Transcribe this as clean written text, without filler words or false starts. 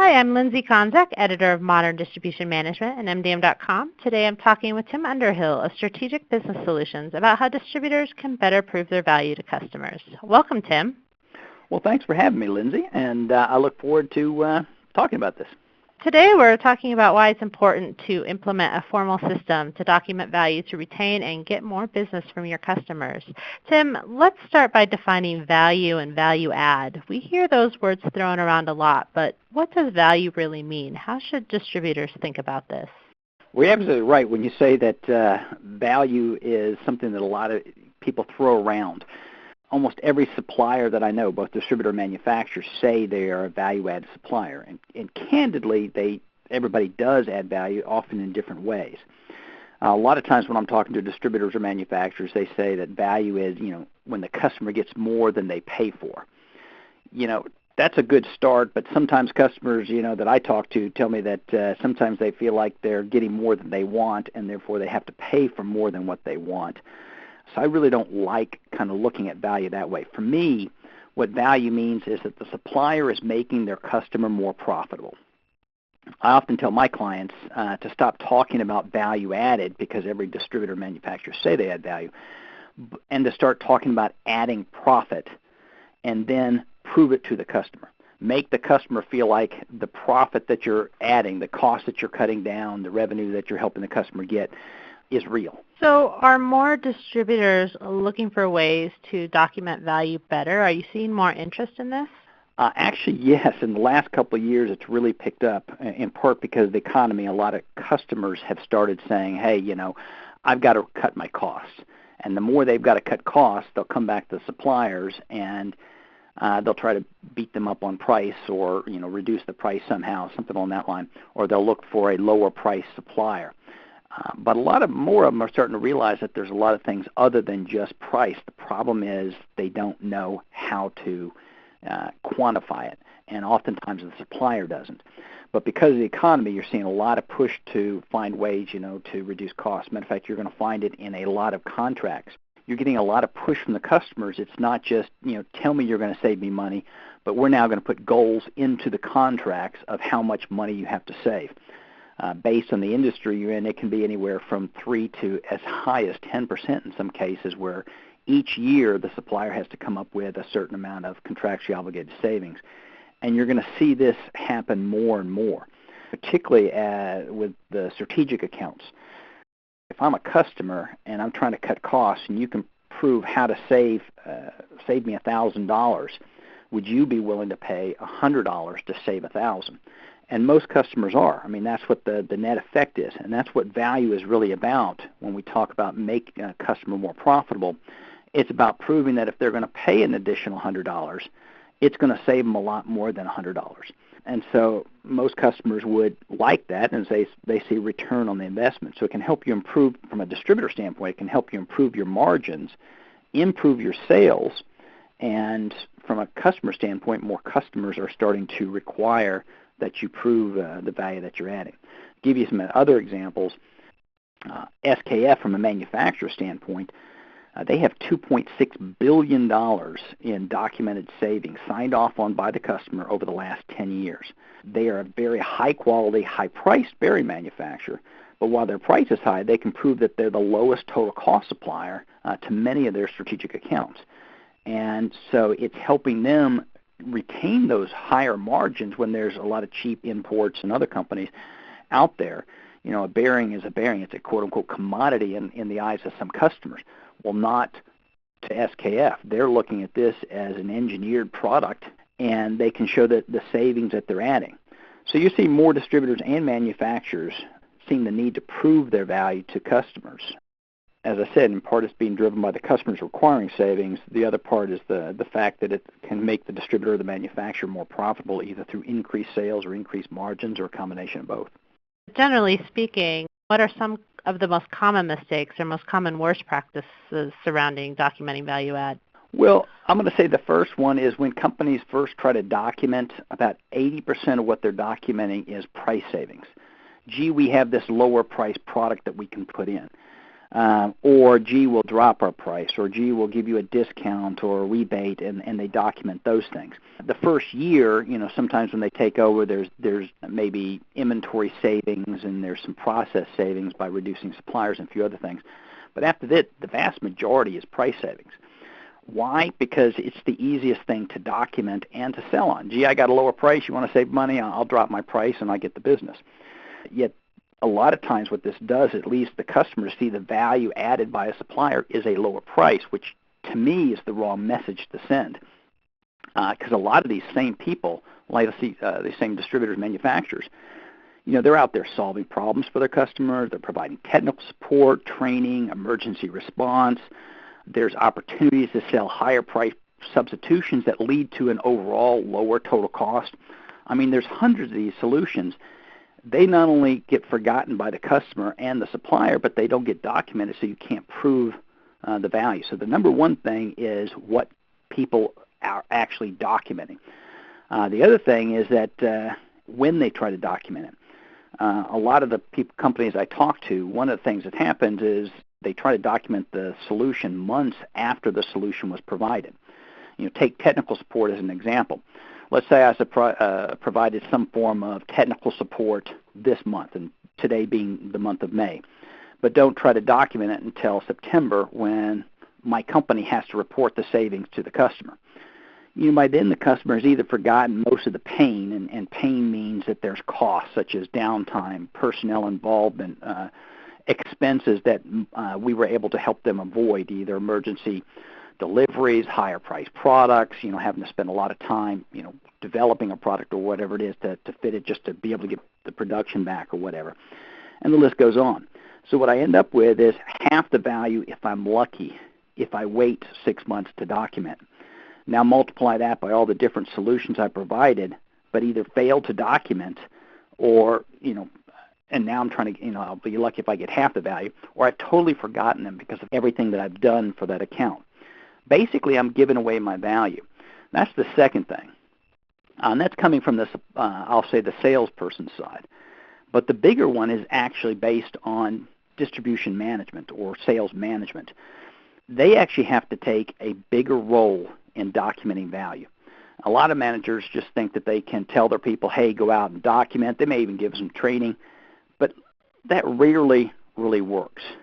Hi, I'm Lindsay Konzak, editor of Modern Distribution Management and MDM.com. Today I'm talking with Tim Underhill of Strategic Business Solutions about how distributors can better prove their value to customers. Welcome, Tim. Well, thanks for having me, Lindsay, and I look forward to talking about this. Today we're talking about why it's important to implement a formal system to document value to retain and get more business from your customers. Tim, let's start by defining value and value add. We hear those words thrown around a lot, but what does value really mean? How should distributors think about this? Well, you're absolutely right when you say that value is something that a lot of people throw around. Almost every supplier that I know, both distributor and manufacturer, say they are a value-added supplier. And candidly, everybody does add value, often in different ways. A lot of times when I'm talking to distributors or manufacturers, they say that value is, when the customer gets more than they pay for. That's a good start, but sometimes customers, that I talk to tell me that sometimes they feel like they're getting more than they want, and therefore they have to pay for more than what they want. So I really don't like kind of looking at value that way. For me, what value means is that the supplier is making their customer more profitable. I often tell my clients to stop talking about value added, because every distributor or manufacturer say they add value, and to start talking about adding profit and then prove it to the customer. Make the customer feel like the profit that you're adding, the cost that you're cutting down, the revenue that you're helping the customer get is real. So are more distributors looking for ways to document value better? Are you seeing more interest in this? Actually, yes. In the last couple of years, it's really picked up, in part because of the economy. A lot of customers have started saying, hey, I've got to cut my costs. And the more they've got to cut costs, they'll come back to the suppliers and they'll try to beat them up on price, or reduce the price somehow, something along that line, or they'll look for a lower price supplier. But more of them are starting to realize that there's a lot of things other than just price. The problem is they don't know how to quantify it, and oftentimes the supplier doesn't. But because of the economy, you're seeing a lot of push to find ways, to reduce costs. Matter of fact, you're going to find it in a lot of contracts. You're getting a lot of push from the customers. It's not just, tell me you're going to save me money, but we're now going to put goals into the contracts of how much money you have to save. Based on the industry you're in, it can be anywhere from 3 to as high as 10% in some cases, where each year the supplier has to come up with a certain amount of contractually obligated savings. And you're going to see this happen more and more, particularly with the strategic accounts. If I'm a customer and I'm trying to cut costs, and you can prove how to save me $1,000, would you be willing to pay $100 to save $1,000? And most customers are. I mean, that's what the net effect is, and that's what value is really about when we talk about making a customer more profitable. It's about proving that if they're going to pay an additional $100, it's going to save them a lot more than $100. And so most customers would like that, and they see return on the investment. So it can help you improve, from a distributor standpoint, it can help you improve your margins, improve your sales, and from a customer standpoint, more customers are starting to require that you prove the value that you're adding. Give you some other examples. SKF, from a manufacturer standpoint, they have $2.6 billion in documented savings signed off on by the customer over the last 10 years. They are a very high-quality, high-priced berry manufacturer, but while their price is high, they can prove that they're the lowest total cost supplier to many of their strategic accounts. And so it's helping them retain those higher margins when there's a lot of cheap imports and other companies out there. A bearing is a bearing. It's a quote-unquote commodity in the eyes of some customers. Well, not to SKF. They're looking at this as an engineered product, and they can show that the savings that they're adding. So you see more distributors and manufacturers seeing the need to prove their value to customers. As I said, in part it's being driven by the customers requiring savings. The other part is the fact that it can make the distributor or the manufacturer more profitable, either through increased sales or increased margins, or a combination of both. Generally speaking, what are some of the most common mistakes or most common worst practices surrounding documenting value add? Well, I'm going to say the first one is when companies first try to document, about 80% of what they're documenting is price savings. Gee, we have this lower price product that we can put in. or gee, we'll drop our price, or gee, we'll give you a discount or a rebate, and they document those things. The first year, sometimes when they take over, there's maybe inventory savings and there's some process savings by reducing suppliers and a few other things. But after that, the vast majority is price savings. Why? Because it's the easiest thing to document and to sell on. Gee, I got a lower price. You want to save money? I'll drop my price and I get the business. Yet a lot of times what this does, at least the customers see the value added by a supplier is a lower price, which to me is the wrong message to send. Because a lot of these same people, like these same distributors, manufacturers, they're out there solving problems for their customers. They're providing technical support, training, emergency response. There's opportunities to sell higher price substitutions that lead to an overall lower total cost. I mean, there's hundreds of these solutions. They not only get forgotten by the customer and the supplier, but they don't get documented, so you can't prove the value. So the number one thing is what people are actually documenting. The other thing is that when they try to document it, a lot of the companies I talk to, one of the things that happens is they try to document the solution months after the solution was provided. Take technical support as an example. Let's say I provided some form of technical support this month, and today being the month of May, but don't try to document it until September when my company has to report the savings to the customer. By then the customer has either forgotten most of the pain, and pain means that there's costs such as downtime, personnel involvement, expenses that we were able to help them avoid, either emergency deliveries, higher priced products, having to spend a lot of time, developing a product or whatever it is to fit it just to be able to get the production back or whatever. And the list goes on. So what I end up with is half the value if I'm lucky, if I wait 6 months to document. Now multiply that by all the different solutions I provided, but either failed to document or, and now I'm trying to, I'll be lucky if I get half the value, or I've totally forgotten them because of everything that I've done for that account. Basically, I'm giving away my value. That's the second thing. And that's coming from this, I'll say, the salesperson side. But the bigger one is actually based on distribution management or sales management. They actually have to take a bigger role in documenting value. A lot of managers just think that they can tell their people, hey, go out and document. They may even give them training, but that rarely really works.